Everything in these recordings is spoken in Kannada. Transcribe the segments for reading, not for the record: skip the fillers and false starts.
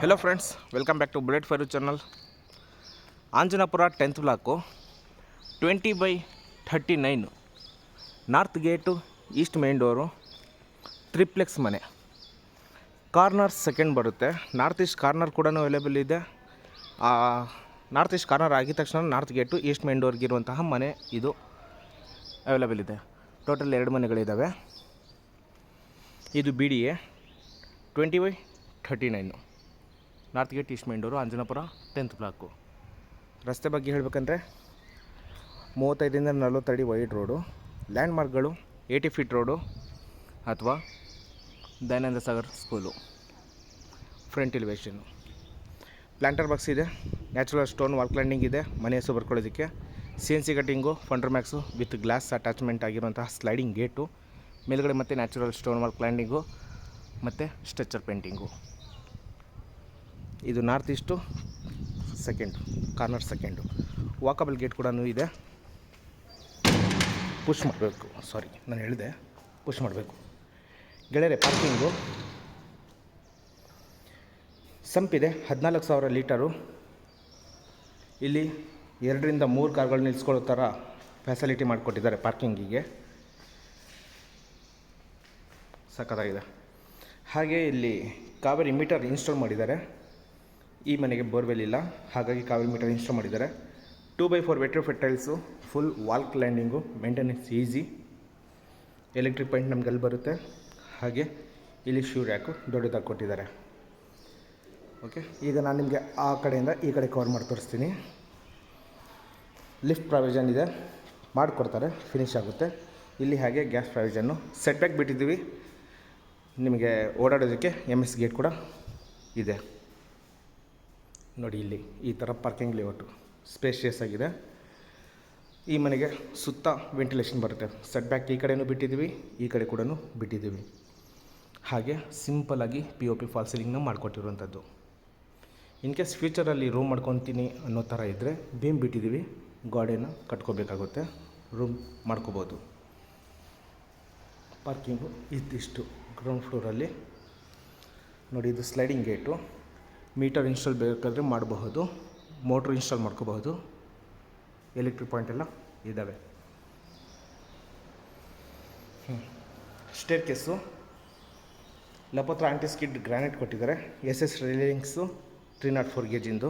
Hello friends, welcome back to bullet fire channel. Anjanapura 10th block 20/39 north gate, east main door, triplex ಮನೆ. ಕಾರ್ನರ್ ಸೆಕೆಂಡ್ ಬರುತ್ತೆ. ನಾರ್ತ್ ಈಸ್ಟ್ ಕಾರ್ನರ್ ಕೂಡ ಅವೈಲೇಬಲ್ ಇದೆ. ನಾರ್ತ್ ಈಸ್ಟ್ ಕಾರ್ನರ್ ಆಗಿದ ತಕ್ಷಣ ನಾರ್ತ್ ಗೇಟು, ಈಸ್ಟ್ ಮೇನ್ ಡೋರ್ಗಿರುವಂತಹ ಮನೆ ಇದು ಅವೈಲೇಬಲ್ ಇದೆ. ಟೋಟಲ್ 2 ಮನೆಗಳಿದ್ದಾವೆ. ಇದು BDA 20/39 north gate, east main door, Anjanapura 10th block. ರಸ್ತೆ ಬಗ್ಗೆ ಹೇಳಬೇಕಂದ್ರೆ 35 ಇಂದ 40 ಅಡಿ ವೈಡ್ ರೋಡು. ಲ್ಯಾಂಡ್ ಮಾರ್ಕ್ಗಳು 80 ಫೀಟ್ ರೋಡು ಅಥವಾ Dayananda Sagar school. Front elevation, planter box ಇದೆ, ನ್ಯಾಚುರಲ್ ಸ್ಟೋನ್ ವಾಲ್ ಕ್ಲೈಂಡಿಂಗ್ ಇದೆ. ಮನೆ ಹೆಸರು ಬರ್ಕೊಳ್ಳೋದಕ್ಕೆ CNC ಕಟ್ಟಿಂಗು, ಫಂಡರ್ ಮ್ಯಾಕ್ಸು ವಿತ್ ಗ್ಲಾಸ್ ಅಟ್ಯಾಚ್ಮೆಂಟ್ ಆಗಿರುವಂತಹ ಸ್ಲೈಡಿಂಗ್ ಗೇಟು. ಮೇಲ್ಗಡೆ ಮತ್ತು ನ್ಯಾಚುರಲ್ ಸ್ಟೋನ್ ವಾಲ್ ಕ್ಲೈಂಡಿಂಗು ಮತ್ತು ಸ್ಟ್ರೆಚರ್ ಪೇಂಟಿಂಗು. ಇದು north east second, corner second. Walkable gate ಕೂಡ ಇದೆ. ಪುಷ್ ಮಾಡಬೇಕು, ನಾನು ಹೇಳಿದೆ ಪುಷ್ ಮಾಡಬೇಕು. ಗೆಳೆಯರೆ, ಪಾರ್ಕಿಂಗು ಸಂಪಿದೆ. 14,000 ಲೀಟರು. ಇಲ್ಲಿ 2 ರಿಂದ 3 ಕಾರ್ಗಳು ನಿಲ್ಲಿಸ್ಕೊಳ್ಳೋ ಥರ ಫೆಸಿಲಿಟಿ ಮಾಡಿಕೊಟ್ಟಿದ್ದಾರೆ ಪಾರ್ಕಿಂಗಿಗೆ. ಸಖತ್ತಾಗಿದೆ. ಹಾಗೆ ಇಲ್ಲಿ ಕಾವೇರಿ ಮೀಟರ್ ಇನ್ಸ್ಟಾಲ್ ಮಾಡಿದ್ದಾರೆ. ಈ ಮನೆಗೆ ಬೋರ್ವೆಲ್ ಇಲ್ಲ, ಹಾಗಾಗಿ ಕಾವೇರಿ ಮೀಟರ್ ಇನ್ಸ್ಟಾಲ್ ಮಾಡಿದ್ದಾರೆ. 2x4 vitrified tiles, full wall cladding, maintenance easy. Electric point ನಮ್ಗೆ ಅಲ್ಲಿ ಬರುತ್ತೆ. ಹಾಗೆ ಇಲ್ಲಿ ಶೂ ರ್ಯಾಕು ದೊಡ್ಡದಾಗಿ ಕೊಟ್ಟಿದ್ದಾರೆ. ಓಕೆ, ಈಗ ನಾನು ನಿಮಗೆ ಆ ಕಡೆಯಿಂದ ಈ ಕಡೆ ಕವರ್ ಮಾಡಿ ತೋರಿಸ್ತೀನಿ. ಲಿಫ್ಟ್ ಪ್ರಾವಿಷನ್ ಇದೆ, ಮಾಡಿಕೊಡ್ತಾರೆ, ಫಿನಿಶ್ ಆಗುತ್ತೆ. ಇಲ್ಲಿ ಹಾಗೆ ಗ್ಯಾಸ್ ಪ್ರಾವಿಷನ್ನು. ಸೆಟ್ ಬ್ಯಾಕ್ ಬಿಟ್ಟಿದ್ದೀವಿ ನಿಮಗೆ ಓಡಾಡೋದಕ್ಕೆ. MS ಗೇಟ್ ಕೂಡ ಇದೆ ನೋಡಿ. ಇಲ್ಲಿ ಈ ಥರ ಪಾರ್ಕಿಂಗ್ ಲೇಔಟು ಸ್ಪೇಷಿಯಸ್ ಆಗಿದೆ. ಈ ಮನೆಗೆ ಸುತ್ತ ವೆಂಟಿಲೇಷನ್ ಬರುತ್ತೆ. ಸೆಟ್ ಬ್ಯಾಕ್ ಈ ಕಡೆಯೂ ಬಿಟ್ಟಿದ್ದೀವಿ, ಈ ಕಡೆ ಕೂಡ ಬಿಟ್ಟಿದ್ದೀವಿ. ಹಾಗೆ ಸಿಂಪಲಾಗಿ POP ಫಾಲ್ ಸೀಲಿಂಗ್ನ ಮಾಡಿಕೊಟ್ಟಿರುವಂಥದ್ದು. ಇನ್ ಕೇಸ್ ಫ್ಯೂಚರಲ್ಲಿ ರೂಮ್ ಮಾಡ್ಕೊತೀನಿ ಅನ್ನೋ ಥರ ಇದ್ದರೆ ಬೀಮ್ ಬಿಟ್ಟಿದ್ದೀವಿ, ಗೋಡೆನ ಕಟ್ಕೋಬೇಕಾಗುತ್ತೆ, ರೂಮ್ ಮಾಡ್ಕೋಬೋದು. ಪಾರ್ಕಿಂಗು ಇದಿಷ್ಟು ಗ್ರೌಂಡ್ ಫ್ಲೋರಲ್ಲಿ ನೋಡಿ. ಇದು ಸ್ಲೈಡಿಂಗ್ ಗೇಟು. ಮೀಟರ್ ಇನ್ಸ್ಟಾಲ್ ಬೇಕಾದರೆ ಮಾಡಬಹುದು, ಮೋಟ್ರ್ ಇನ್ಸ್ಟಾಲ್ ಮಾಡ್ಕೋಬಹುದು. ಎಲೆಕ್ಟ್ರಿಕ್ ಪಾಯಿಂಟ್ ಎಲ್ಲ ಇದ್ದಾವೆ. ಸ್ಟೇರ್ ಕೇಸು ಲಪತ್ರ ಆಂಟಿ ಸ್ಕಿಡ್ ಗ್ರಾನೈಟ್ ಕೊಟ್ಟಿದ್ದಾರೆ. SS ರೈಲಿಂಗ್ಸು 304 ಗೇಜಿಂದು.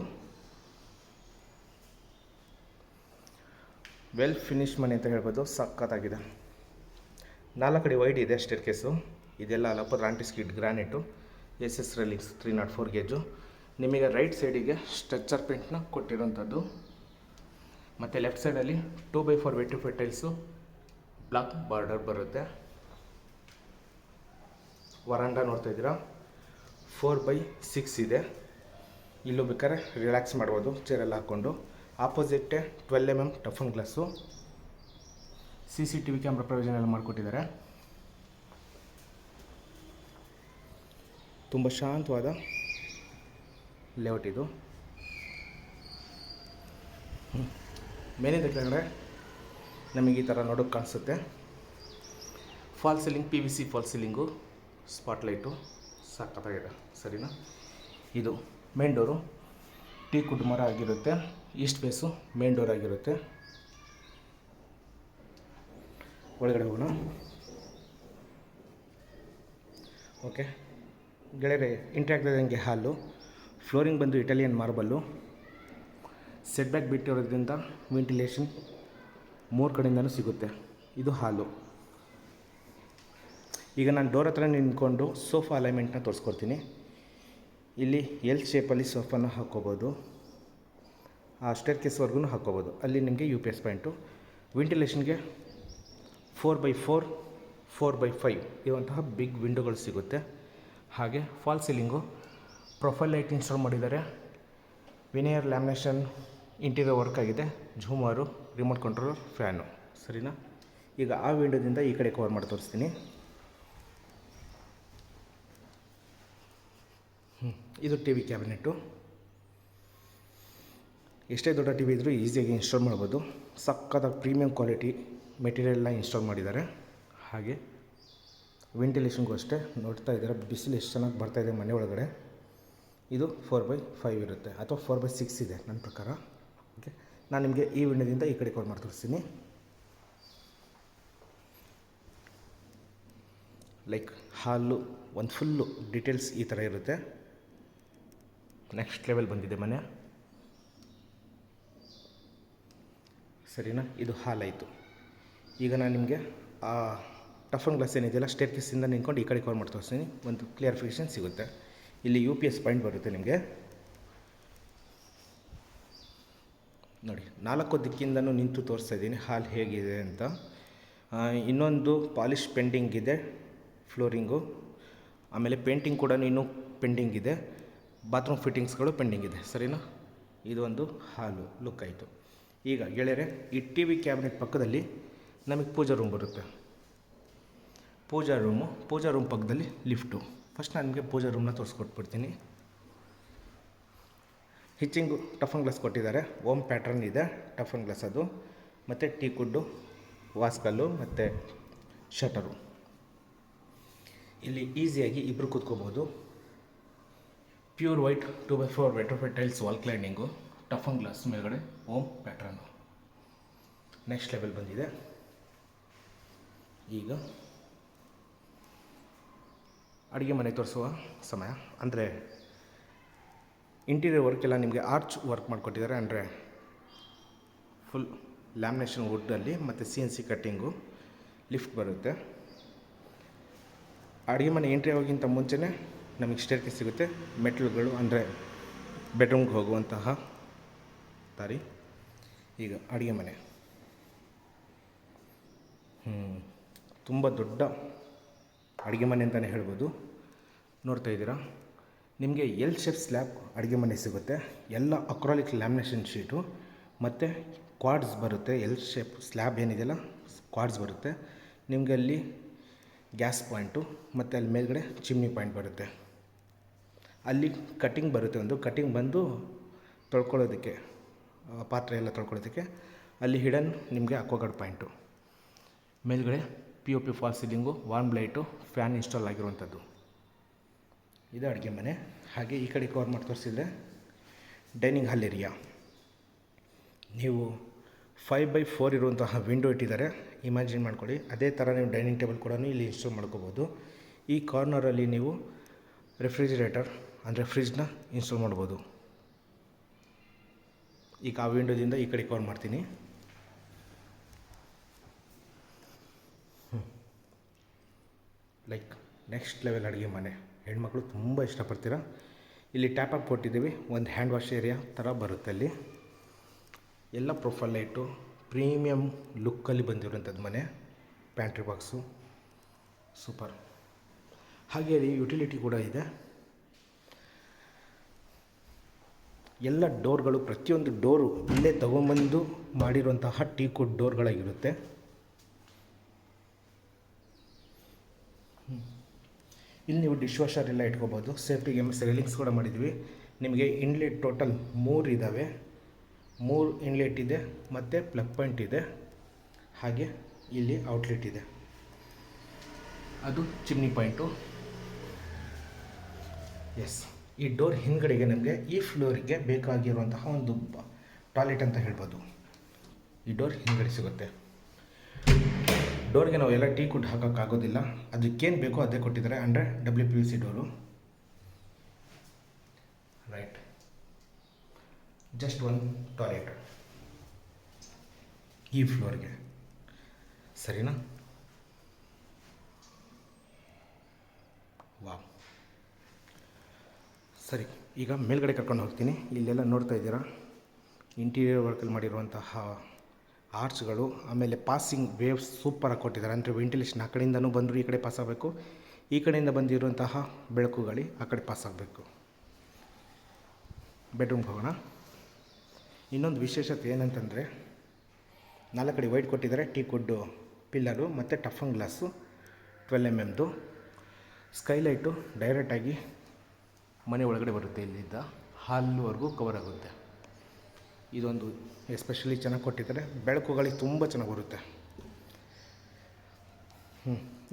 ವೆಲ್ ಫಿನಿಶ್ ಮನೆ ಅಂತ ಹೇಳ್ಬೋದು, ಸಖತ್ತಾಗಿದೆ. 4 ಅಡಿ ವೈಡ್ ಇದೆ ಸ್ಟೇರ್ ಕೇಸು. ಇದೆಲ್ಲ ಲಪತ್ರ anti skid granite, SS railings 304 gauge. ನಿಮಗೆ ರೈಟ್ ಸೈಡಿಗೆ ಸ್ಟ್ರೆಚರ್ ಪೇಂಟ್ನ ಕೊಟ್ಟಿರೋಂಥದ್ದು. ಮತ್ತು ಲೆಫ್ಟ್ ಸೈಡಲ್ಲಿ 2x4 vitrified tiles, black border ಬರುತ್ತೆ. ವರಾಂಡ ನೋಡ್ತಾ ಇದ್ದೀರಾ, 4x6 ಇದೆ. ಇಲ್ಲೂ ಬೇಕಾದ್ರೆ ರಿಲ್ಯಾಕ್ಸ್ ಮಾಡ್ಬೋದು ಚೇರೆಲ್ಲ ಹಾಕ್ಕೊಂಡು. ಆಪೋಸಿಟ್ಟೆ 12 mm toughen glass. CCTV camera provision ಎಲ್ಲ ಮಾಡಿಕೊಟ್ಟಿದ್ದಾರೆ. ತುಂಬ ಶಾಂತವಾದ ಲೇಔಟ್ ಇದು. ಮೇಲಿಂದ ಕೆಳಗಡೆ ನಮಗೆ ಈ ಥರ ನೋಡೋಕ್ಕೆ ಕಾಣಿಸುತ್ತೆ. Fall ceiling, PVC fall ceiling, spotlight ಸಖತ್ತಾಗಿದೆ, ಸರಿನಾ. ಇದು ಮೇನ್ ಡೋರು, ಟೀಕುಡ್ ಮರ ಆಗಿರುತ್ತೆ. ಈಸ್ಟ್ ಫೇಸು ಮೇನ್ ಡೋರ್ ಆಗಿರುತ್ತೆ. ಒಳಗಡೆ ಹೋಗೋಣ. ಓಕೆ ಗೆಳೆಯರೆ, ಎಂಟ್ರಿ ಆಗ್ತದಂಗೆ ಹಾಲು. ಫ್ಲೋರಿಂಗ್ ಬಂದು ಇಟಾಲಿಯನ್ ಮಾರ್ಬಲ್ಲು. ಸೆಟ್ ಬ್ಯಾಕ್ ಬಿಟ್ಟಿರೋದ್ರಿಂದ ವೆಂಟಿಲೇಷನ್ 3 ಕಡೆಯಿಂದನೂ ಸಿಗುತ್ತೆ. ಇದು ಹಾಲು. ಈಗ ನಾನು ಡೋರ್ ಹತ್ರ ನಿಂತ್ಕೊಂಡು ಸೋಫಾ ಅಲೈನ್ಮೆಂಟ್ನ ತೋರಿಸ್ಕೊಡ್ತೀನಿ. ಇಲ್ಲಿ L ಶೇಪಲ್ಲಿ ಸೋಫಾನ ಹಾಕ್ಕೋಬೋದು, ಆ ಸ್ಟೇರ್ ಕೇಸ್ವರೆಗೂ ಹಾಕ್ಕೋಬೋದು. ಅಲ್ಲಿ ನಿಮಗೆ UPS ಪಾಯಿಂಟು. ವೆಂಟಿಲೇಷನ್ಗೆ 4x4 4x5 ಇರುವಂತಹ ಬಿಗ್ ವಿಂಡೋಗಳು ಸಿಗುತ್ತೆ. ಹಾಗೆ fall ceiling, profile light install ಮಾಡಿದ್ದಾರೆ. ವಿನಿಯರ್ ಲ್ಯಾಮಿನೇಷನ್ ಇಂಟೀರಿಯರ್ ವರ್ಕ್ ಆಗಿದೆ. ಝೂಮರು, ರಿಮೋಟ್ ಕಂಟ್ರೋಲ್, ಫ್ಯಾನು, ಸರಿನಾ. ಈಗ ಆ ವಿಂಡೋದಿಂದ ಈ ಕಡೆ ಕವರ್ ಮಾಡಿ ತೋರಿಸ್ತೀನಿ. ಇದು TV ಕ್ಯಾಬಿನೆಟ್ಟು. ಎಷ್ಟೇ ದೊಡ್ಡ TV ಇದ್ದರೂ ಈಸಿಯಾಗಿ ಇನ್ಸ್ಟಾಲ್ ಮಾಡ್ಬೋದು. ಸಕ್ಕತ್ತಾದ ಪ್ರೀಮಿಯಂ ಕ್ವಾಲಿಟಿ ಮೆಟೀರಿಯಲ್ನ ಇನ್ಸ್ಟಾಲ್ ಮಾಡಿದ್ದಾರೆ. ಹಾಗೆ ವೆಂಟಿಲೇಷನ್ಗೂ ಅಷ್ಟೇ ನೋಡ್ತಾ ಇದ್ದಾರೆ. ಬಿಸಿಲು ಎಷ್ಟು ಚೆನ್ನಾಗಿ ಬರ್ತಾಯಿದೆ ಮನೆ ಒಳಗಡೆ. ಇದು 4/5 ಇರುತ್ತೆ ಅಥವಾ 4/6 ಇದೆ ನನ್ನ ಪ್ರಕಾರ. ಓಕೆ, ನಾನು ನಿಮಗೆ ಈ ವಿಂಡೋದಿಂದ ಈ ಕಡೆ ಕವರ್ ಮಾಡಿ ತೋರಿಸ್ತೀನಿ. ಲೈಕ್ ಹಾಲು ಒಂದು ಫುಲ್ಲು ಡೀಟೇಲ್ಸ್ ಈ ಥರ ಇರುತ್ತೆ. ನೆಕ್ಸ್ಟ್ ಲೆವೆಲ್ ಬಂದಿದೆ ಮನೆ, ಸರಿನಾ? ಇದು ಹಾಲಾಯಿತು. ಈಗ ನಾನು ನಿಮಗೆ ಆ ಟಫನ್ ಗ್ಲಾಸ್ ಏನಿದೆಯಲ್ಲ ಸ್ಟೇರ್ ಕೇಸಿಂದ ನಿಂತ್ಕೊಂಡು ಈ ಕಡೆ ಕವರ್ ಮಾಡಿ ತೋರಿಸ್ತೀನಿ. ಒಂದು ಕ್ಲಿಯರಿಫಿಕೇಷನ್ ಸಿಗುತ್ತೆ. ಇಲ್ಲಿ UPS ಪಾಯಿಂಟ್ ಬರುತ್ತೆ ನಿಮಗೆ ನೋಡಿ. 4 ದಿಕ್ಕಿಂದನೂ ನಿಂತು ತೋರಿಸ್ತಾ ಇದ್ದೀನಿ ಹಾಲ್ ಹೇಗಿದೆ ಅಂತ. ಇನ್ನೊಂದು ಪಾಲಿಶ್ ಪೆಂಡಿಂಗ್ ಇದೆ, ಫ್ಲೋರಿಂಗು, ಆಮೇಲೆ ಪೇಂಟಿಂಗ್ ಕೂಡ ಇನ್ನೂ ಪೆಂಡಿಂಗ್ ಇದೆ, ಬಾತ್ರೂಮ್ ಫಿಟ್ಟಿಂಗ್ಸ್ಗಳು ಪೆಂಡಿಂಗ್ ಇದೆ, ಸರಿನಾ? ಇದು ಒಂದು ಹಾಲು ಲುಕ್ ಆಯಿತು. ಈಗ ಗೆಳೆಯರೆ, ಈ TV ಕ್ಯಾಬಿನೆಟ್ ಪಕ್ಕದಲ್ಲಿ ನಮಗೆ ಪೂಜಾ ರೂಮ್ ಬರುತ್ತೆ. ಪೂಜಾ ರೂಮ್ ಪಕ್ಕದಲ್ಲಿ ಲಿಫ್ಟು. ಫಸ್ಟ್ ನಾನು ನಿಮಗೆ ಪೂಜಾ ರೂಮ್ನ ತೋರಿಸ್ಕೊಟ್ಬಿಡ್ತೀನಿ. ಹಿಚ್ಚಿಂಗು ಟಫನ್ ಗ್ಲಾಸ್ ಕೊಟ್ಟಿದ್ದಾರೆ, ಓಮ್ ಪ್ಯಾಟ್ರನ್ ಇದೆ ಟಫನ್ ಗ್ಲಾಸ್ ಅದು, ಮತ್ತು ಟೀ ಕುಡ್ಡು, ವಾಸ್ಕಲ್ಲು ಮತ್ತು ಶಟರು. ಇಲ್ಲಿ ಈಸಿಯಾಗಿ ಇಬ್ಬರು ಕೂತ್ಕೋಬೋದು. Pure white 2x4 vitrified tiles wall cladding, toughen glass ಮೇಲ್ಗಡೆ ಓಮ್ ಪ್ಯಾಟ್ರನ್ನು. ನೆಕ್ಸ್ಟ್ ಲೆವೆಲ್ ಬಂದಿದೆ. ಈಗ ಅಡುಗೆ ಮನೆ ತೋರಿಸುವ ಸಮಯ. ಅಂದರೆ ಇಂಟೀರಿಯರ್ ವರ್ಕ್ ಎಲ್ಲ ನಿಮಗೆ ಆರ್ಚ್ ವರ್ಕ್ ಮಾಡಿಕೊಟ್ಟಿದ್ದಾರೆ. ಅಂದರೆ ಫುಲ್ ಲ್ಯಾಮಿನೇಷನ್ ವುಡ್ಡಲ್ಲಿ ಮತ್ತು CNC ಕಟ್ಟಿಂಗು, ಲಿಫ್ಟ್ ಬರುತ್ತೆ. ಅಡುಗೆ ಮನೆ ಎಂಟ್ರಿ ಆಗೋಕ್ಕಿಂತ ಮುಂಚೆನೇ ನಮಗೆ ಸ್ಟೇರ್ ಕೇಸ್ ಸಿಗುತ್ತೆ. ಮೆಟ್ಲುಗಳು ಅಂದರೆ ಬೆಡ್ರೂಮ್ಗೆ ಹೋಗುವಂತಹ ದಾರಿ. ಈಗ ಅಡುಗೆ ಮನೆ ತುಂಬ ದೊಡ್ಡ ಅಡುಗೆ ಮನೆ ಅಂತಲೇ ಹೇಳ್ಬೋದು. ನೋಡ್ತಾ ಇದ್ದೀರಾ, ನಿಮಗೆ ಎಲ್ ಶೇಪ್ ಸ್ಲ್ಯಾಬ್ ಅಡುಗೆ ಮನೆ ಸಿಗುತ್ತೆ. ಎಲ್ಲ ಅಕ್ರಾಲಿಕ್ ಲ್ಯಾಮಿನೇಷನ್ ಶೀಟು ಮತ್ತು ಕ್ವಾಡ್ಸ್ ಬರುತ್ತೆ. ಎಲ್ ಶೇಪ್ ಸ್ಲ್ಯಾಬ್ ಏನಿದೆಯಲ್ಲ ಕ್ವಾಡ್ಸ್ ಬರುತ್ತೆ. ನಿಮಗೆ ಅಲ್ಲಿ ಗ್ಯಾಸ್ ಪಾಯಿಂಟು ಮತ್ತು ಅಲ್ಲಿ ಮೇಲ್ಗಡೆ ಚಿಮ್ನಿ ಪಾಯಿಂಟ್ ಬರುತ್ತೆ. ಅಲ್ಲಿ ಕಟ್ಟಿಂಗ್ ಬರುತ್ತೆ, ಒಂದು ಕಟ್ಟಿಂಗ್ ಬಂದು ತೊಳ್ಕೊಳ್ಳೋದಕ್ಕೆ, ಪಾತ್ರೆ ಎಲ್ಲ ತೊಳ್ಕೊಳ್ಳೋದಕ್ಕೆ ಅಲ್ಲಿ ಹಿಡನ್ ನಿಮಗೆ ಅಕ್ವಾಗಾರ್ಡ್ ಪಾಯಿಂಟು. ಮೇಲ್ಗಡೆ POP fall ceiling, warm light, fan install ಆಗಿರುವಂಥದ್ದು. ಇದು ಅಡುಗೆ ಮನೆ. ಹಾಗೆ ಈ ಕಡೆ ಕವರ್ ಮಾಡಿ ತೋರಿಸಿದರೆ ಡೈನಿಂಗ್ ಹಾಲ್ ಏರಿಯಾ. ನೀವು 5/4 ಇರುವಂತಹ ವಿಂಡೋ ಇಟ್ಟಿದ್ದಾರೆ, ಇಮ್ಯಾಜಿನ್ ಮಾಡ್ಕೊಳ್ಳಿ. ಅದೇ ಥರ ನೀವು ಡೈನಿಂಗ್ ಟೇಬಲ್ ಕೂಡ ಇಲ್ಲಿ ಇನ್ಸ್ಟಾಲ್ ಮಾಡ್ಕೋಬೋದು. ಈ ಕಾರ್ನರಲ್ಲಿ ನೀವು ರೆಫ್ರಿಜಿರೇಟರ್ ಅಂದರೆ ಫ್ರಿಜ್ನ ಇನ್ಸ್ಟಾಲ್ ಮಾಡ್ಬೋದು. ಈಗ ಆ ವಿಂಡೋದಿಂದ ಈ ಕಡೆ ಕವರ್ ಮಾಡ್ತೀನಿ. ಲೈಕ್ ನೆಕ್ಸ್ಟ್ ಲೆವೆಲ್ ಅಡುಗೆ ಮನೆ, ಹೆಣ್ಮಕ್ಳು ತುಂಬ ಇಷ್ಟಪಡ್ತೀರಾ. ಇಲ್ಲಿ ಟ್ಯಾಪ್ ಅಪ್ ಕೊಟ್ಟಿದ್ದೀವಿ, ಒಂದು ಹ್ಯಾಂಡ್ ವಾಶ್ ಏರಿಯಾ ಥರ ಬರುತ್ತೆ. ಅಲ್ಲಿ ಎಲ್ಲ ಪ್ರೊಫೈಲ್ ಲೈಟು, ಪ್ರೀಮಿಯಮ್ ಲುಕ್ಕಲ್ಲಿ ಬಂದಿರೋಂಥದ್ದು ಮನೆ. Pantry box super. ಹಾಗೆ ಅಲ್ಲಿ ಯುಟಿಲಿಟಿ ಕೂಡ ಇದೆ. ಎಲ್ಲ ಡೋರ್ಗಳು, ಪ್ರತಿಯೊಂದು ಡೋರು ಇಲ್ಲೇ ತೊಗೊಂಬಂದು ಮಾಡಿರುವಂತಹ ಟೀಕುಡ್ ಡೋರ್ಗಳಾಗಿರುತ್ತೆ. ಇಲ್ಲಿ ನೀವು ಡಿಶ್ ವಾಷರ್ ಎಲ್ಲ ಇಟ್ಕೋಬೋದು. ಸೇಫ್ಟಿಗೆ ಸೈಲಿಂಗ್ಸ್ ಕೂಡ ಮಾಡಿದ್ದೀವಿ. ನಿಮಗೆ ಇನ್ಲೆಟ್ ಟೋಟಲ್ 3 ಇದ್ದಾವೆ. 3 ಇನ್ಲೆಟ್ ಇದೆ ಮತ್ತು ಪ್ಲಗ್ ಪಾಯಿಂಟ್ ಇದೆ. ಹಾಗೆ ಇಲ್ಲಿ ಔಟ್ಲೆಟ್ ಇದೆ, ಅದು ಚಿಮ್ನಿ ಪಾಯಿಂಟು. ಎಸ್, ಈ ಡೋರ್ ಹಿಂದ್ಗಡೆಗೆ ನಮಗೆ ಈ ಫ್ಲೋರಿಗೆ ಬೇಕಾಗಿರುವಂತಹ ಒಂದು ಟಾಯ್ಲೆಟ್ ಅಂತ ಹೇಳ್ಬೋದು. ಈ ಡೋರ್ ಹಿಂದ್ಗಡೆ ಸಿಗುತ್ತೆ. ಡೋರ್ಗೆ ನಾವು ಎಲ್ಲ ಟೀ ಕುಡ್ ಹಾಕೋಕ್ಕಾಗೋದಿಲ್ಲ, ಅದಕ್ಕೇನು ಬೇಕೋ ಅದೇ ಕೊಟ್ಟಿದ್ದಾರೆ. ಅಂದರೆ WPVC ಡೋರು. ರೈಟ್, ಜಸ್ಟ್ ಒಂದು ಟಾಯ್ಲೆಟ್ ಈ ಫ್ಲೋರ್ಗೆ, ಸರಿನಾ? ವಾವ್, ಸರಿ. ಈಗ ಮೇಲ್ಗಡೆ ಕರ್ಕೊಂಡು ಹೋಗ್ತೀನಿ. ಇಲ್ಲೆಲ್ಲ ನೋಡ್ತಾ ಇದ್ದೀರಾ, ಇಂಟೀರಿಯರ್ ವರ್ಕಲ್ಲಿ ಮಾಡಿರುವಂತಹ ಆರ್ಚ್ಗಳು, ಆಮೇಲೆ ಪಾಸಿಂಗ್ ವೇವ್ಸ್ ಸೂಪರಾಗಿ ಕೊಟ್ಟಿದ್ದಾರೆ. ಅಂದರೆ ವೆಂಟಿಲೇಷನ್ ಆ ಕಡೆಯಿಂದನೂ ಬಂದರೂ ಈ ಕಡೆ ಪಾಸ್ ಆಗಬೇಕು, ಈ ಕಡೆಯಿಂದ ಬಂದಿರುವಂತಹ ಬೆಳಕು ಗಾಳಿ ಆ ಕಡೆ ಪಾಸ್ ಆಗಬೇಕು. ಬೆಡ್ರೂಮ್ಗೆ ಹೋಗೋಣ. ಇನ್ನೊಂದು ವಿಶೇಷತೆ ಏನಂತಂದರೆ 4 ಕಡೆ ವೈಟ್ ಕೊಟ್ಟಿದ್ದಾರೆ. ಟೀ ಕುಡ್ಡು ಪಿಲ್ಲರು ಮತ್ತು ಟಫನ್ ಗ್ಲಾಸು 12 mm. ಸ್ಕೈಲೈಟು ಡೈರೆಕ್ಟಾಗಿ ಮನೆ ಒಳಗಡೆ ಬರುತ್ತೆ. ಇಲ್ಲಿದ್ದ ಹಾಲ್ವರೆಗೂ ಕವರ್ ಆಗುತ್ತೆ. ಇದೊಂದು ಎಸ್ಪೆಷಲಿ ಚೆನ್ನಾಗಿ ಕೊಟ್ಟಿದ್ದಾರೆ. ಬೆಳಕುಗಳಿಗೆ ತುಂಬ ಚೆನ್ನಾಗಿ ಬರುತ್ತೆ.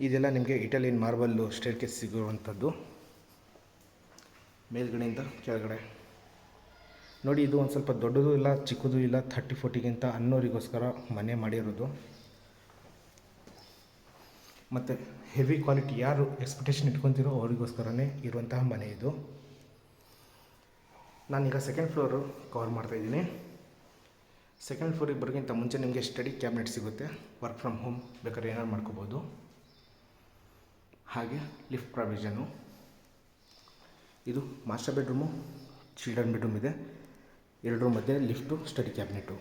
ಇದೆಲ್ಲ ನಿಮಗೆ ಇಟಾಲಿಯನ್ ಮಾರ್ಬಲ್ಲು ಸ್ಟೇರ್ ಕೇಸ್ ಸಿಗುವಂಥದ್ದು. ಮೇಲ್ಗಡೆಯಿಂದ ಕೆಳಗಡೆ ನೋಡಿ. ಇದು ಒಂದು ಸ್ವಲ್ಪ ದೊಡ್ಡದು ಇಲ್ಲ ಚಿಕ್ಕದು ಇಲ್ಲ, 30-40ಗಿಂತ ಅನ್ನೋರಿಗೋಸ್ಕರ ಮನೆ ಮಾಡಿರೋದು. ಮತ್ತು ಹೆವಿ ಕ್ವಾಲಿಟಿ ಯಾರು ಎಕ್ಸ್ಪೆಕ್ಟೇಷನ್ ಇಟ್ಕೊತೀರೋ ಅವರಿಗೋಸ್ಕರನೇ ಇರುವಂತಹ ಮನೆ ಇದು. ನಾನೀಗ ಸೆಕೆಂಡ್ ಫ್ಲೋರು ಕವರ್ ಮಾಡ್ತಾಯಿದ್ದೀನಿ. ಸೆಕೆಂಡ್ ಫ್ಲೋರಿಗೆ ಬರೋಕ್ಕಿಂತ ಮುಂಚೆ ನಿಮಗೆ ಸ್ಟಡಿ ಕ್ಯಾಬಿನೆಟ್ ಸಿಗುತ್ತೆ. ವರ್ಕ್ ಫ್ರಮ್ ಹೋಮ್ ಬೇಕಾದ್ರೆ ಏನಾದ್ರು ಮಾಡ್ಕೋಬೋದು. ಹಾಗೆ ಲಿಫ್ಟ್ ಪ್ರಾವಿಷನ್ನು. ಇದು ಮಾಸ್ಟರ್ ಬೆಡ್ರೂಮು, ಚಿಲ್ಡ್ರನ್ ಬೆಡ್ರೂಮ್ ಇದೆ. ಎರಡರ ಮಧ್ಯೆ ಲಿಫ್ಟು, ಸ್ಟಡಿ ಕ್ಯಾಬಿನೆಟು.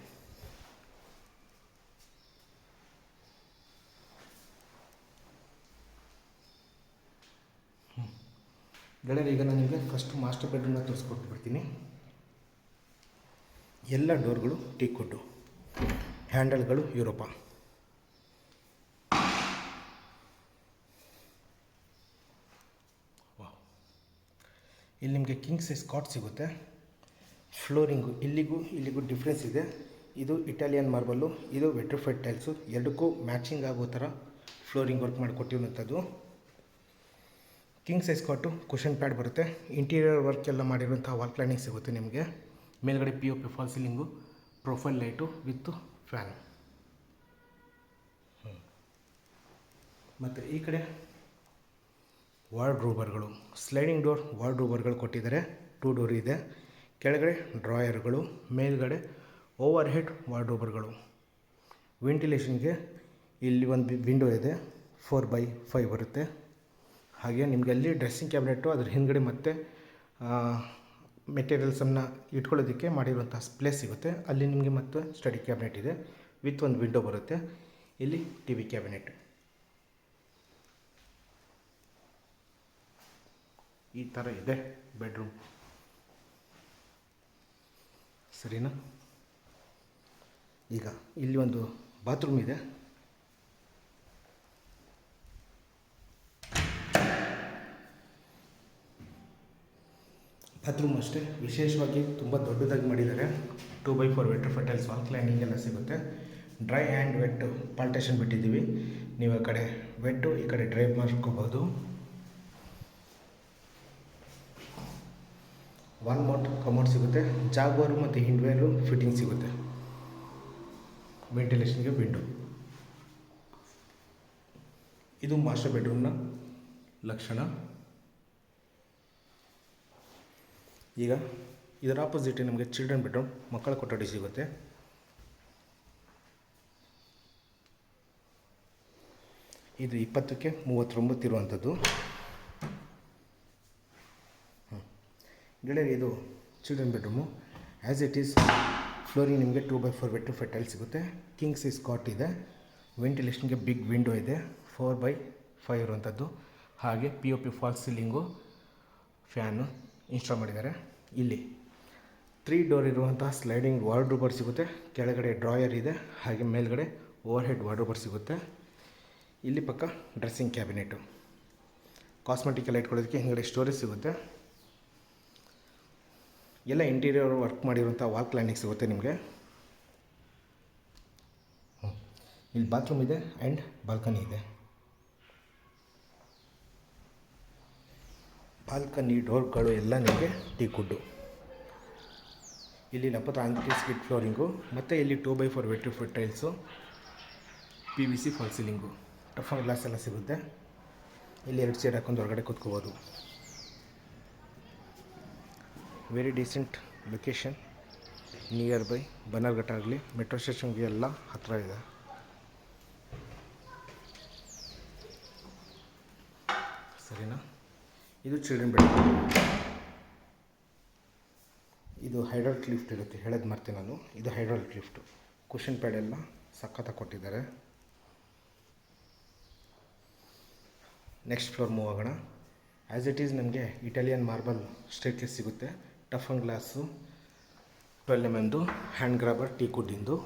ಗೆಳೆಯರೆ, ಈಗ ನಾನು ನಿಮಗೆ ಫಸ್ಟ್ ಮಾಸ್ಟರ್ ಬೆಡ್ರೂಮ್ನ ತೋರಿಸ್ಕೊಟ್ಟು ಬಿಡ್ತೀನಿ. ಎಲ್ಲ ಡೋರ್ಗಳು ಟೀಕ್ ವುಡ್ಡು, ಹ್ಯಾಂಡಲ್ಗಳು ಯುರೋಪ. ಇಲ್ಲಿ ನಿಮಗೆ ಕಿಂಗ್ ಸೈಜ್ ಕಾಟ್ ಸಿಗುತ್ತೆ. ಫ್ಲೋರಿಂಗು ಇಲ್ಲಿಗೂ ಡಿಫ್ರೆನ್ಸ್ ಇದೆ. ಇದು ಇಟಾಲಿಯನ್ ಮಾರ್ಬಲ್ಲು, ಇದು ವೆಟ್ರಿಫೈಡ್ ಟೈಲ್ಸು. ಎರಡಕ್ಕೂ ಮ್ಯಾಚಿಂಗ್ ಆಗೋ ಥರ ಫ್ಲೋರಿಂಗ್ ವರ್ಕ್ ಮಾಡಿಕೊಟ್ಟಿರುವಂಥದ್ದು. ಕಿಂಗ್ ಸೈಜ್ ಕಾಟು, ಕುಷನ್ ಪ್ಯಾಡ್ ಬರುತ್ತೆ. ಇಂಟೀರಿಯರ್ ವರ್ಕ್ ಎಲ್ಲ ಮಾಡಿರುವಂಥ ವಾಲ್ ಪ್ಲ್ಯಾನಿಂಗ್ ಸಿಗುತ್ತೆ ನಿಮಗೆ. ಮೇಲ್ಗಡೆ POP fall ceiling, profile light with fan. ಮತ್ತು ಈ ಕಡೆ ವಾರ್ಡ್ರೋಬರ್ಗಳು, ಸ್ಲೈಡಿಂಗ್ ಡೋರ್ ವಾರ್ಡ್ರೋಬರ್ಗಳು ಕೊಟ್ಟಿದ್ದಾರೆ. 2 ಡೋರ್ ಇದೆ. ಕೆಳಗಡೆ ಡ್ರಾಯರ್ಗಳು, ಮೇಲ್ಗಡೆ ಓವರ್ ಹೆಡ್ ವಾರ್ಡ್ರೋಬರ್ಗಳು. ವೆಂಟಿಲೇಷನ್ಗೆ ಇಲ್ಲಿ ಒಂದು ವಿಂಡೋ ಇದೆ, 4x5 ಬರುತ್ತೆ. ಹಾಗೆ ನಿಮಗೆ ಅಲ್ಲಿ ಡ್ರೆಸ್ಸಿಂಗ್ ಕ್ಯಾಬಿನೆಟು, ಅದ್ರ ಹಿಂದ್ಗಡೆ ಮತ್ತೆ ಮೆಟೀರಿಯಲ್ಸನ್ನು ಇಟ್ಕೊಳ್ಳೋದಕ್ಕೆ ಮಾಡಿರುವಂಥ ಪ್ಲೇಸ್ ಸಿಗುತ್ತೆ. ಅಲ್ಲಿ ನಿಮಗೆ ಮತ್ತೆ ಸ್ಟಡಿ ಕ್ಯಾಬಿನೆಟ್ ಇದೆ ವಿತ್ ಒಂದು ವಿಂಡೋ ಬರುತ್ತೆ. ಇಲ್ಲಿ TV ಕ್ಯಾಬಿನೆಟ್. ಈ ಥರ ಇದೆ ಬೆಡ್ರೂಮ್. ಸರಿನಾ? ಈಗ ಇಲ್ಲಿ ಒಂದು ಬಾತ್ರೂಮ್ ಇದೆ. ಬಾತ್ರೂಮ್ ಅಷ್ಟೇ ವಿಶೇಷವಾಗಿ ತುಂಬ ದೊಡ್ಡದಾಗಿ ಮಾಡಿದ್ದಾರೆ. 2x4 vitrified tiles, wall cladding ಎಲ್ಲ ಸಿಗುತ್ತೆ. ಡ್ರೈ ಆ್ಯಂಡ್ ವೆಟ್ ಪಾರ್ಟೇಷನ್ ಬಿಟ್ಟಿದ್ದೀವಿ. ನೀವು ಆ ಕಡೆ ವೆಟ್ಟು, ಈ ಕಡೆ ಡ್ರೈ ಮಾಡ್ಕೋಬೋದು. ಒನ್ ಮೋಟ್ ಕಮೋಡ್ ಸಿಗುತ್ತೆ. ಜಾಗ್ವಾರು ಮತ್ತು ಹಿಂಡ್ವೇರು ಫಿಟ್ಟಿಂಗ್ ಸಿಗುತ್ತೆ. ವೆಂಟಿಲೇಷನ್ಗೆ ವಿಂಡೋ. ಇದು ಮಾಸ್ಟರ್ ಬೆಡ್ರೂಮ್ನ ಲಕ್ಷಣ. ಈಗ ಇದರ ಆಪೋಸಿಟ್ ನಮಗೆ ಚಿಲ್ಡ್ರನ್ ಬೆಡ್ರೂಮ್, ಮಕ್ಕಳ ಕೊಠಡಿ ಸಿಗುತ್ತೆ. ಇದು 20ಕ್ಕೆ 39 ಇರುವಂಥದ್ದು. ಗೆಳೆಯರೆ, ಇದು children bedroom. As it is flooring ನಿಮಗೆ 2x4 ವೆಟ್ರಿಫೈಡ್ ಟೈಲ್ ಸಿಗುತ್ತೆ. ಕಿಂಗ್ ಸೈಜ್ ಕಾಟ್ ಇದೆ. ವೆಂಟಿಲೇಷನ್ಗೆ ಬಿಗ್ ವಿಂಡೋ ಇದೆ, 4x5 ಇರುವಂಥದ್ದು. ಹಾಗೆ POP fall ceiling, fan install ಮಾಡಿದ್ದಾರೆ. ಇಲ್ಲಿ 3 ಡೋರ್ ಇರುವಂತಹ ಸ್ಲೈಡಿಂಗ್ ವಾರ್ಡ್ರೋಬರ್ ಸಿಗುತ್ತೆ. ಕೆಳಗಡೆ ಡ್ರಾಯರ್ ಇದೆ. ಹಾಗೆ ಮೇಲ್ಗಡೆ ಓವರ್ ಹೆಡ್ ವಾರ್ಡ್ರೋಬರ್ ಸಿಗುತ್ತೆ. ಇಲ್ಲಿ ಪಕ್ಕ ಡ್ರೆಸ್ಸಿಂಗ್ ಕ್ಯಾಬಿನೆಟು, ಕಾಸ್ಮೆಟಿಕ್ ಎಲ್ಲ ಇಟ್ಕೊಳ್ಳೋದಕ್ಕೆ ಹಿಂಗಡೆ ಸ್ಟೋರೇಜ್ ಸಿಗುತ್ತೆ. ಎಲ್ಲ ಇಂಟೀರಿಯರ್ ವರ್ಕ್ ಮಾಡಿರುವಂಥ ವಾಲ್ ಪ್ಲ್ಯಾನಿಂಗ್ ಸಿಗುತ್ತೆ ನಿಮಗೆ. ಇಲ್ಲಿ ಬಾತ್ರೂಮ್ ಇದೆ ಆ್ಯಂಡ್ ಬಾಲ್ಕನಿ ಇದೆ. ಬಾಲ್ಕನಿ ಡೋರ್ಗಳು ಎಲ್ಲ ನಿಮಗೆ ಟೀಕ್ ವುಡ್ಡು. ಇಲ್ಲಿ 40 ಆಂಟಿ ಸ್ಕಿಡ್ ಫ್ಲೋರಿಂಗು, ಮತ್ತು ಇಲ್ಲಿ 2x4 vitrified tiles, PVC fall ceiling, toughen glass ಎಲ್ಲ ಸಿಗುತ್ತೆ. ಇಲ್ಲಿ 2 ಚೇರ್ ಹಾಕೊಂಡು ಹೊರಗಡೆ ಕೂತ್ಕೋಬೋದು. Very decent location, nearby Bannerghatta ಆಗಲಿ ಮೆಟ್ರೋ ಸ್ಟೇಷನ್ಗೆ ಎಲ್ಲ ಹತ್ತಿರ ಇದೆ. ಸರಿನಾ? ಇದು ಚಿಲ್ಡ್ರನ್ ಬೆಡ್ರೂಮ್. ಇದು ಹೈಡ್ರಾಲಿಕ್ ಲಿಫ್ಟ್ ಇರುತ್ತೆ, ಹೇಳೋದು ಮರ್ತೆ ನಾನು. ಇದು ಹೈಡ್ರಾಲಿಕ್ ಲಿಫ್ಟು. ಕುಷನ್ ಪ್ಯಾಡ್ ಎಲ್ಲ ಸಖತ್ತಾಗಿ ಕೊಟ್ಟಿದ್ದಾರೆ. ನೆಕ್ಸ್ಟ್ ಫ್ಲೋರ್ ಮೂವ್ ಆಗೋಣ. ಆ್ಯಸ್ ಇಟ್ ಈಸ್ ನಮಗೆ ಇಟಾಲಿಯನ್ ಮಾರ್ಬಲ್ ಸ್ಟೇರ್ಕೇಸ್ ಸಿಗುತ್ತೆ. Toughen glass, 12 mm hand grabber teak ವುಡ್ಡಿಂದು.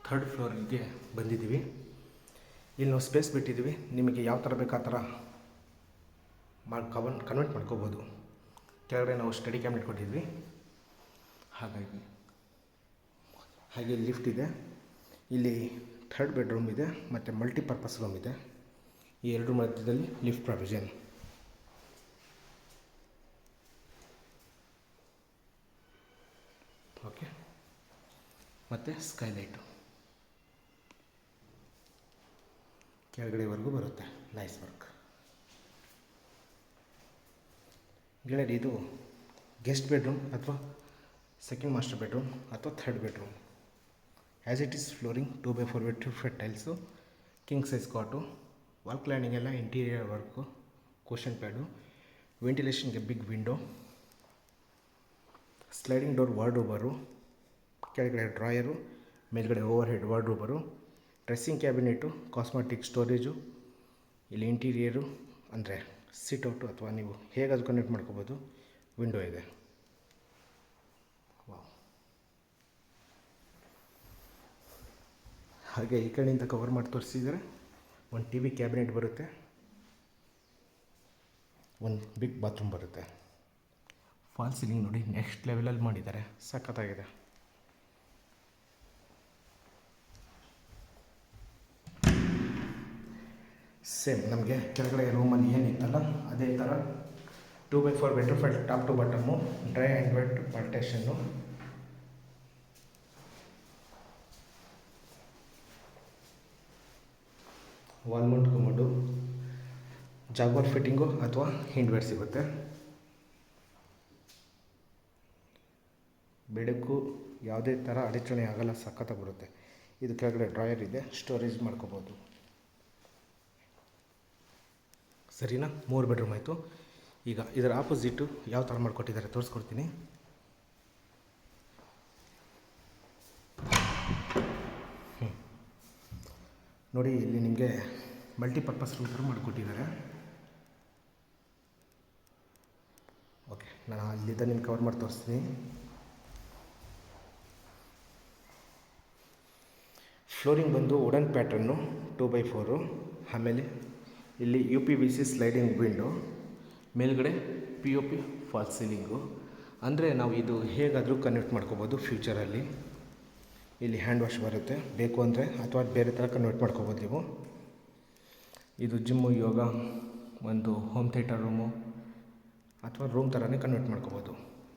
ಥರ್ಡ್ ಫ್ಲೋರಿಗೆ ಬಂದಿದ್ದೀವಿ. ಇಲ್ಲಿ ನಾವು ಸ್ಪೇಸ್ ಬಿಟ್ಟಿದ್ದೀವಿ. ನಿಮಗೆ ಯಾವ ಥರ ಬೇಕು ಆ ಥರ ಕನ್ವರ್ಟ್ ಮಾಡ್ಕೋಬೋದು. ಕೆಳಗಡೆ ನಾವು ಸ್ಟಡಿ ಕ್ಯಾಬಿನೆಟ್ ಕೊಟ್ಟಿದ್ವಿ. ಹಾಗಾಗಿ ಹಾಗೆ ಲಿಫ್ಟ್ ಇದೆ. ಇಲ್ಲಿ ಥರ್ಡ್ ಬೆಡ್ರೂಮ್ ಇದೆ ಮತ್ತು ಮಲ್ಟಿಪರ್ಪಸ್ ರೂಮ್ ಇದೆ. ಈ ಎರಡು ಮಧ್ಯದಲ್ಲಿ ಲಿಫ್ಟ್ ಪ್ರಾವಿಷನ್. ಓಕೆ, ಮತ್ತು ಸ್ಕೈಲೈಟು ಕೆಳಗಡೆವರೆಗೂ ಬರುತ್ತೆ. ನೈಸ್ ವರ್ಕ್ ಗೆಳೆಯರಿ. ಇದು ಗೆಸ್ಟ್ ಬೆಡ್ರೂಮ್ ಅಥವಾ ಸೆಕೆಂಡ್ ಮಾಸ್ಟರ್ ಬೆಡ್ರೂಮ್ ಅಥವಾ third bedroom. As it is flooring 2x4 vitrified tiles, king size cot, wall cladding ಎಲ್ಲ ಇಂಟೀರಿಯರ್ ವರ್ಕು, ಕುಷನ್ ಪ್ಯಾಡು, ವೆಂಟಿಲೇಷನ್ಗೆ ಬಿಗ್ ವಿಂಡೋ, ಸ್ಲೈಡಿಂಗ್ ಡೋರ್ ವಾರ್ಡ್ರೋಬರು, ಕೆಳಗಡೆ ಡ್ರಾಯರು, ಮೇಲ್ಗಡೆ ಓವರ್ ಹೆಡ್ ವಾರ್ಡ್ರೋಬರು, ಡ್ರೆಸ್ಸಿಂಗ್ ಕ್ಯಾಬಿನೆಟು, ಕಾಸ್ಮೆಟಿಕ್ ಸ್ಟೋರೇಜು, ಇಲ್ಲಿ ಇಂಟೀರಿಯರು ಅಂದರೆ ಸಿಟ್ಔಟು ಅಥವಾ ನೀವು ಹೇಗಾದರೂ ಕನ್ವರ್ಟ್ ಮಾಡ್ಕೋಬೋದು. ವಿಂಡೋ ಇದೆ. ವಾವ್. ಹಾಗೆ ಈ ಕಡೆಯಿಂದ ಕವರ್ ಮಾಡಿ ತೋರಿಸಿದರೆ ಒಂದು ಟಿ ವಿ ಕ್ಯಾಬಿನೆಟ್ ಬರುತ್ತೆ, ಒಂದು ಬಿಗ್ ಬಾತ್ರೂಮ್ ಬರುತ್ತೆ. ಫಾಲ್ ಸೀಲಿಂಗ್ ನೋಡಿ ನೆಕ್ಸ್ಟ್ ಲೆವೆಲಲ್ಲಿ ಮಾಡಿದ್ದಾರೆ, ಸಖತ್ತಾಗಿದೆ. ಸೇಮ್ ನಮಗೆ ಕೆಳಗಡೆ ರೂಮಲ್ಲಿ ಏನಿತ್ತಲ್ಲ ಅದೇ ಥರ 2x4 vitrified top to bottom, dry and wet partition, wall mount commode, Jaquar fitting ಅಥವಾ ಹಿಂಡ್ವೇರ್ ಸಿಗುತ್ತೆ. ಬೆಳಕು ಯಾವುದೇ ಥರ ಅಡಚಣೆ ಆಗಲ್ಲ, ಸಖತ್ತಾಗಿ ಬರುತ್ತೆ. ಇದು ಕೆಳಗಡೆ ಡ್ರಾಯರ್ ಇದೆ, ಸ್ಟೋರೇಜ್ ಮಾಡ್ಕೋಬೋದು. ಸರಿನಾ? 3 ಬೆಡ್ರೂಮ್ ಆಯಿತು. ಈಗ ಇದರ ಆಪೋಸಿಟು ಯಾವ ಥರ ಮಾಡಿಕೊಟ್ಟಿದ್ದಾರೆ ತೋರಿಸ್ಕೊಡ್ತೀನಿ. ನೋಡಿ, ಇಲ್ಲಿ ನಿಮಗೆ ಮಲ್ಟಿಪರ್ಪಸ್ ರೂಮ್ ಥರ ಮಾಡಿಕೊಟ್ಟಿದ್ದಾರೆ. ಓಕೆ, ನಾನು ಅಲ್ಲಿದ್ದ ನಿಮ್ಗೆ ಕವರ್ ಮಾಡಿ ತೋರಿಸ್ತೀನಿ. ಫ್ಲೋರಿಂಗ್ ಬಂದು ವುಡನ್ ಪ್ಯಾಟ್ರನ್ನು 2x4. ಆಮೇಲೆ ಇಲ್ಲಿ UPVC ಸ್ಲೈಡಿಂಗ್ ವಿಂಡೋ, ಮೇಲ್ಗಡೆ POP ಫಾಲ್ ಸೀಲಿಂಗು. ಅಂದರೆ ನಾವು ಇದು ಹೇಗಾದರೂ ಕನ್ವರ್ಟ್ ಮಾಡ್ಕೋಬೋದು ಫ್ಯೂಚರಲ್ಲಿ. ಇಲ್ಲಿ ಹ್ಯಾಂಡ್ ವಾಶ್ ಬರುತ್ತೆ ಬೇಕು ಅಂದರೆ, ಅಥವಾ ಬೇರೆ ಥರ ಕನ್ವರ್ಟ್ ಮಾಡ್ಕೋಬೋದು ನೀವು. ಇದು ಜಿಮ್ಮು, ಯೋಗ, ಒಂದು ಹೋಮ್ ಥಿಯೇಟರ್ ರೂಮು ಅಥವಾ ರೂಮ್ ಥರನೇ ಕನ್ವರ್ಟ್ ಮಾಡ್ಕೋಬೋದು.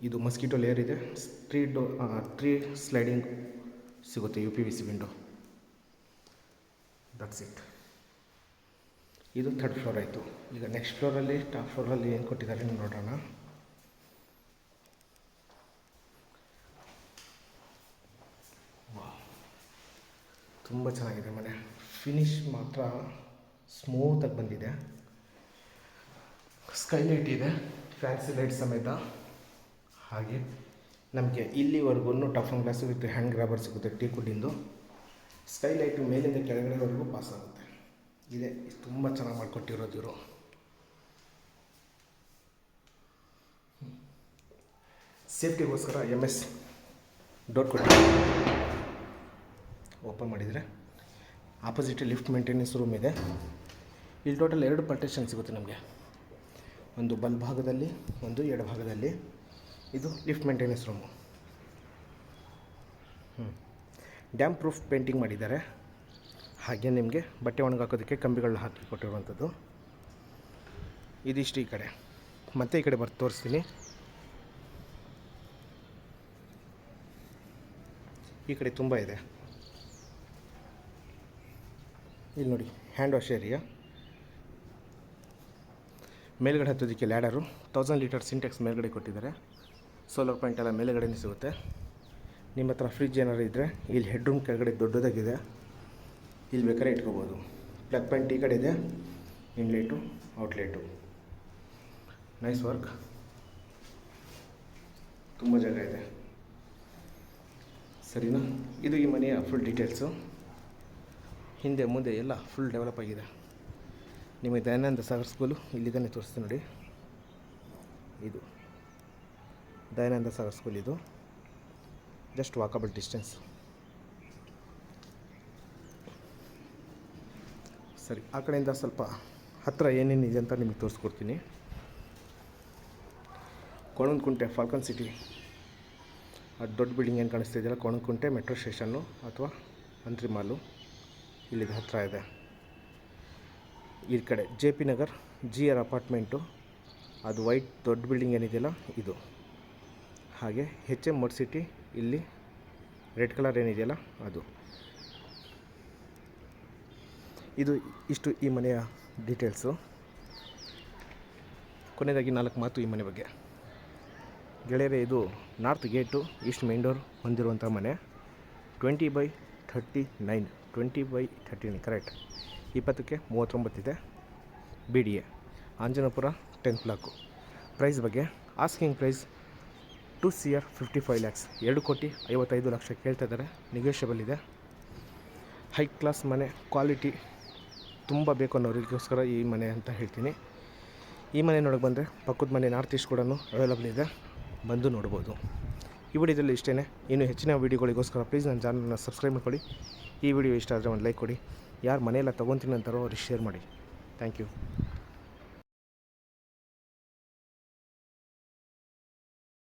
ಇದು ಮಸ್ಕಿಟೋ ಲೇಯರ್ ಇದೆ. 3 ಸ್ಲೈಡಿಂಗ್ ಸಿಗುತ್ತೆ UPVC ವಿಂಡೋ. That's it. ಇದು ಥರ್ಡ್ ಫ್ಲೋರ್ ಆಯಿತು. ಈಗ ನೆಕ್ಸ್ಟ್ ಫ್ಲೋರಲ್ಲಿ, ಟಾಪ್ ಫ್ಲೋರಲ್ಲಿ ಏನು ಕೊಟ್ಟಿದ್ದಾರೆ ನೋಡೋಣ. ತುಂಬ ಚೆನ್ನಾಗಿದೆ ಮನೆ. ಫಿನಿಶ್ ಮಾತ್ರ ಸ್ಮೂತಾಗಿ ಬಂದಿದೆ. ಸ್ಕೈಲೈಟ್ ಇದೆ, ಫ್ಯಾನ್ಸಿ ಲೈಟ್ ಸಮೇತ. ಹಾಗೆ ನಮಗೆ ಇಲ್ಲಿವರೆಗೂ tough and glass with hand grabber ಸಿಗುತ್ತೆ, ಟೀ ಕುಡ್ಡಿಂದು. ಸ್ಕೈಲೈಟು ಮೇಲಿಂದ ಕೆಳಗಡೆವರೆಗೂ ಪಾಸ್ ಆಗುತ್ತೆ. ಇದೆ, ತುಂಬ ಚೆನ್ನಾಗಿ ಮಾಡಿಕೊಟ್ಟಿರೋದು ಇವರು. ಸೇಫ್ಟಿಗೋಸ್ಕರ MS ಡೋರ್ ಕೊಟ್ಟಿದ್ದಾರೆ. ಓಪನ್ ಮಾಡಿದರೆ ಆಪೋಸಿಟ್ ಲಿಫ್ಟ್ ಮೇಂಟೆನೆನ್ಸ್ ರೂಮ್ ಇದೆ. ಇಲ್ಲಿ ಟೋಟಲ್ 2 ಪಾರ್ಟೇಷನ್ ಸಿಗುತ್ತೆ ನಮಗೆ, ಒಂದು ಬಲಭಾಗದಲ್ಲಿ, ಒಂದು ಎಡಭಾಗದಲ್ಲಿ. ಇದು lift maintenance room. Dam proof painting ಮಾಡಿದ್ದಾರೆ. ಹಾಗೆ ನಿಮಗೆ ಬಟ್ಟೆ ಒಣಗಾಕೋದಕ್ಕೆ ಕಂಬಿಗಳನ್ನ ಹಾಕಿ ಕೊಟ್ಟಿರುವಂಥದ್ದು. ಇದಿಷ್ಟು ಈ ಕಡೆ. ಮತ್ತೆ ಈ ಕಡೆ ಬರ್ತು ತೋರಿಸ್ತೀನಿ. ಈ ಕಡೆ ತುಂಬ ಇದೆ. ಇಲ್ಲಿ ನೋಡಿ, ಹ್ಯಾಂಡ್ ವಾಶ್ ಏರಿಯಾ. ಮೇಲ್ಗಡೆ ಹತ್ತೋದಕ್ಕೆ ಲ್ಯಾಡರು, 1000 ಲೀಟರ್ ಸಿಂಟೆಕ್ಸ್ ಮೇಲ್ಗಡೆ ಕೊಟ್ಟಿದ್ದಾರೆ. ಸೋಲಾರ್ ಪಾಯಿಂಟ್ ಎಲ್ಲ ಮೇಲ್ಗಡೆನೇ ಸಿಗುತ್ತೆ. ನಿಮ್ಮ ಹತ್ರ ಫ್ರಿಜ್ ಏನಾರು ಇದ್ದರೆ ಇಲ್ಲಿ ಹೆಡ್ ರೂಮ್ ಕೆಳಗಡೆ ದೊಡ್ಡದಾಗಿದೆ, ಇಲ್ಲಿ ಬೇಕಾದ್ರೆ ಇಟ್ಕೋಬೋದು. ಪ್ಲಗ್ ಪಾಯಿಂಟ್ ಈ ಕಡೆ ಇದೆ, ಇನ್ಲೇಟು, ಔಟ್ಲೇಟು. Nice work. ತುಂಬ ಜಾಗ ಇದೆ. ಸರಿನಾ? ಇದು ಈ ಮನೆಯ ಫುಲ್ ಡೀಟೇಲ್ಸು. ಹಿಂದೆ ಮುಂದೆ ಎಲ್ಲ ಫುಲ್ ಡೆವಲಪ್ ಆಗಿದೆ. ನಿಮಗೆ ದಯಾನಂದ ಸಾಗರ್ ಸ್ಕೂಲು ಇಲ್ಲಿದ್ದಾನೆ, ತೋರಿಸ್ತೀನಿ ನೋಡಿ. ಇದು ದಯಾನಂದ ಸಾಗರ್ ಸ್ಕೂಲ್. ಇದು ಜಸ್ಟ್ ವಾಕಬಲ್ ಡಿಸ್ಟೆನ್ಸ್. ಸರಿ, ಆ ಕಡೆಯಿಂದ ಸ್ವಲ್ಪ ಹತ್ತಿರ ಏನೇನಿದೆ ಅಂತ ನಿಮಗೆ ತೋರಿಸ್ಕೊಡ್ತೀನಿ. ಕೋಣನಕುಂಟೆ ಫಾಲ್ಕನ್ ಸಿಟಿ ಅದು ದೊಡ್ಡ ಬಿಲ್ಡಿಂಗ್ ಏನು ಕಾಣಿಸ್ತಿದೆಯಲ್ಲ, ಕೊಣಕುಂಟೆ ಮೆಟ್ರೋ ಸ್ಟೇಷನ್ನು ಅಥವಾ ಮಂತ್ರಿ ಮಾಲು ಇಲ್ಲಿಗೆ ಹತ್ತಿರ ಇದೆ. ಈ ಕಡೆ J P Nagar GR apartment, ಅದು ವೈಟ್ ದೊಡ್ಡ ಬಿಲ್ಡಿಂಗ್ ಏನಿದೆಯಲ್ಲ ಇದು. ಹಾಗೆ HM ಮೋಡ್ ಸಿಟಿ, ಇಲ್ಲಿ ರೆಡ್ ಕಲರ್ ಏನಿದೆಯಲ್ಲ ಅದು. ಇಷ್ಟು ಈ ಮನೆಯ ಡೀಟೇಲ್ಸು. ಕೊನೆಯದಾಗಿ 4 ಮಾತು ಈ ಮನೆ ಬಗ್ಗೆ. ಗೆಳೆಯರೆ, ಇದು north gate, east main door ಹೊಂದಿರುವಂಥ ಮನೆ. 20/39 20/39 ಕರೆಕ್ಟ್. 20ಕ್ಕೆ 39 ಇದೆ. BDA ಆಂಜನಪುರ 10th block. ಪ್ರೈಸ್ ಬಗ್ಗೆ, ಆಸ್ಕಿಂಗ್ ಪ್ರೈಸ್ 2 CR 55 lakhs, 2,55,00,000 ಕೇಳ್ತಾ ಇದ್ದಾರೆ. ನೆಗೋಷಿಯಬಲ್ ಇದೆ. ಹೈ ಕ್ಲಾಸ್ ಮನೆ, ಕ್ವಾಲಿಟಿ ತುಂಬ ಬೇಕು ಅನ್ನೋರಿಗೋಸ್ಕರ ಈ ಮನೆ ಅಂತ ಹೇಳ್ತೀನಿ. ಈ ಮನೆ ನೋಡೋಕೆ ಬಂದರೆ ಪಕ್ಕದ ಮನೆ ನಾರ್ತ್ ಈಸ್ಟ್ ಕೂಡ ಅವೈಲಬಲ್ ಇದೆ, ಬಂದು ನೋಡ್ಬೋದು. ಈ ವಿಡಿಯೋದಲ್ಲಿ ಇಷ್ಟೇ. ಇನ್ನು ಹೆಚ್ಚಿನ ವೀಡಿಯೋಗಳಿಗೋಸ್ಕರ ಪ್ಲೀಸ್ ನನ್ನ ಚಾನಲ್ನ ಸಬ್ಸ್ಕ್ರೈಬ್ ಮಾಡ್ಕೊಳ್ಳಿ. ಈ ವಿಡಿಯೋ ಇಷ್ಟ ಆದರೆ ಒಂದು ಲೈಕ್ ಕೊಡಿ. ಯಾರು ಮನೆಯೆಲ್ಲ ತೊಗೊತೀನಿ ಅಂತಾರೋ ಅವ್ರಿಗೆ ಶೇರ್ ಮಾಡಿ. Thank you.